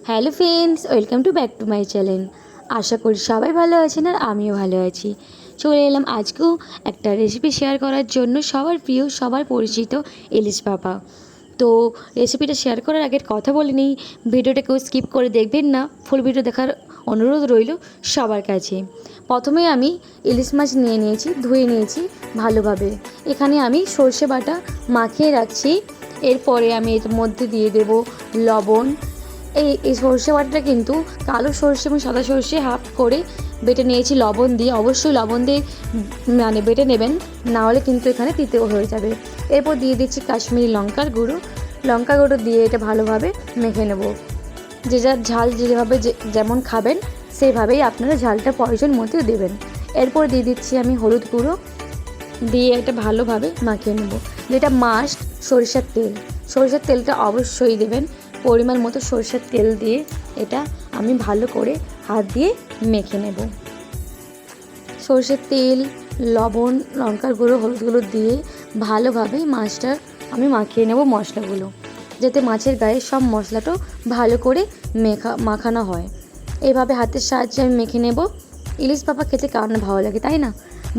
Hello friends, welcome to back to my channel. আশা করি সবাই ভালো আছেন আর আমিও ভালো আছি। চলে এলাম আজকেও একটা রেসিপি শেয়ার করার জন্য, সবার প্রিয় সবার পরিচিত ইলিশ ভাপা। তো রেসিপিটা শেয়ার করার আগে কথা বলে নিই, ভিডিওটা কেউ স্কিপ করে দেখবেন না, ফুল ভিডিও দেখার অনুরোধ রইল সবার কাছে। প্রথমে আমি ইলিশ মাছ নিয়ে নিয়েছি, ধুয়ে নিয়েছি ভালোভাবে। এখানে আমি সর্ষে বাটা মাখিয়ে রাখছি। এরপরে আমি এর মধ্যে দিয়ে দেব লবণ। এই সর্ষে বাটাটা কিন্তু কালো সর্ষে এবং সাদা সর্ষে হাফ করে বেটে নিয়েছি লবণ দিয়ে। অবশ্যই লবণ দিয়ে মানে বেটে নেবেন, না হলে কিন্তু এখানে তিতো হয়ে যাবে। এরপর দিয়ে দিচ্ছি কাশ্মীরি লঙ্কার গুঁড়ো দিয়ে এটা ভালোভাবে মেখে নেব। যে যার ঝাল যেভাবে যেমন খাবেন সেইভাবেই আপনারা ঝালটা প্রয়োজন মতো দেবেন। এরপর দিয়ে দিচ্ছি আমি হলুদ গুঁড়ো, দিয়ে এটা ভালোভাবে মাখিয়ে নেব। যেটা মাস্ট সরিষার তেলটা অবশ্যই দেবেন। পরিমাণ মতো সরষের তেল দিয়ে এটা আমি ভালো করে হাত দিয়ে মেখে নেব। সরষের তেল, লবণ, লঙ্কার গুঁড়ো, হলুদ গুঁড়ো দিয়ে ভালোভাবে মাছটা আমি মাখিয়ে নেব মশলাগুলো, যাতে মাছের গায়ে সব মশলাটাও ভালো করে মাখানো হয়। এইভাবে হাতের সাহায্যে আমি মেখে নেব। ইলিশ ভাপা খেতে কার না ভালো লাগে, তাই না?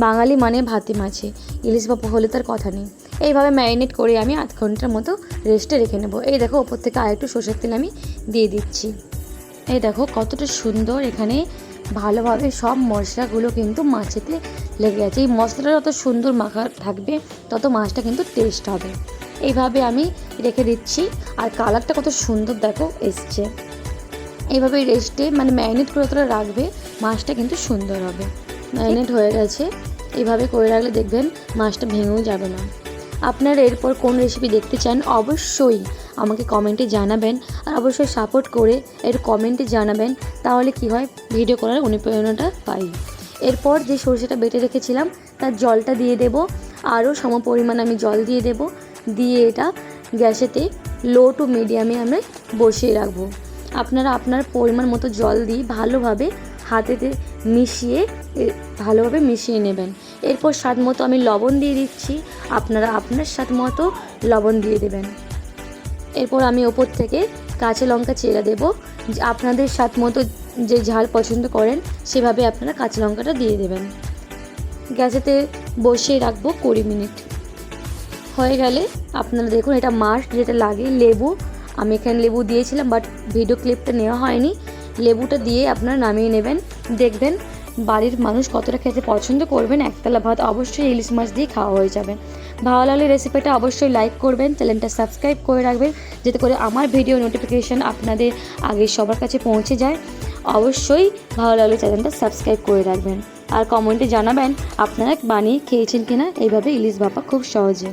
বাঙালি মানে ভাতে মাছে, ইলিশ ভাপা হলে তার কথা নেই। এইভাবে ম্যারিনেট করে আমি আধ ঘন্টার মতো রেস্টে রেখে নেব। এই দেখো, ওপর থেকে আরেকটু সরষের তেল আমি দিয়ে দিচ্ছি। এই দেখো কতটা সুন্দর এখানে ভালোভাবে সব মশলাগুলো কিন্তু মাছেতে লেগে গেছে। এই মশলাটা যত সুন্দর মাখা থাকবে তত মাছটা কিন্তু টেস্ট হবে। এইভাবে আমি রেখে দিচ্ছি। আর কালারটা কত সুন্দর দেখো এসছে। এইভাবে রেস্টে মানে ম্যারিনেট করে যতটা রাখবে মাছটা কিন্তু সুন্দর হবে। ম্যারিনেট হয়ে গেছে, এইভাবে করে রাখলে দেখবেন মাছটা ভেঙেও যাবে না। আপনারা এরপর কোন রেসিপি দেখতে চান অবশ্যই আমাকে কমেন্টে জানাবেন। আর অবশ্যই সাপোর্ট করে এর কমেন্টে জানাবেন, তাহলে কি হয় ভিডিও করার অনুপ্রেরণাটা পাই। এরপর যে সরষেটা বেটে রেখেছিলাম তার জলটা দিয়ে দেব। আরও সমপরিমাণ আমি জল দিয়ে দেব। দিয়ে এটা গ্যাসেতে লো টু মিডিয়ামে আমরা বসিয়ে রাখবো। আপনারা আপনার পরিমাণ মতো জল দিয়ে ভালোভাবে হাতেতে ভালোভাবে মিশিয়ে নেবেন। এরপর স্বাদ মতো আমি লবণ দিয়ে দিচ্ছি, আপনারা আপনার স্বাদ মতো লবণ দিয়ে দেবেন। এরপর আমি ওপর থেকে কাঁচা লঙ্কা চেরা দেব। আপনাদের স্বাদ মতো যে ঝাল পছন্দ করেন সেভাবে আপনারা কাঁচা লঙ্কাটা দিয়ে দেবেন। গ্যাসেতে বসিয়ে রাখবো 20 মিনিট। হয়ে গেলে আপনারা দেখুন, এটা মাস্ট যেটা লাগে লেবু। আমি এখানে লেবু দিয়েছিলাম, বাট ভিডিও ক্লিপটা নেওয়া হয়নি। লেবুটা দিয়ে আপনারা নামিয়ে নেবেন। দেখবেন বাড়ির মানুষ কতটা খেতে পছন্দ করবেন। একতলা ভাত অবশ্যই ইলিশ মাছ দিয়ে খাওয়া হয়ে যাবে। ভালো লাগলে রেসিপিটা অবশ্যই লাইক করবেন, চ্যানেলটা সাবস্ক্রাইব করে রাখবেন, যাতে করে আমার ভিডিও নোটিফিকেশান আপনাদের আগে সবার কাছে পৌঁছে যায়। অবশ্যই ভালো লাগলে চ্যানেলটা সাবস্ক্রাইব করে রাখবেন। আর কমেন্টে জানাবেন আপনারা বানিয়ে খেয়েছেন কিনা এইভাবে ইলিশ ভাপা খুব সহজে।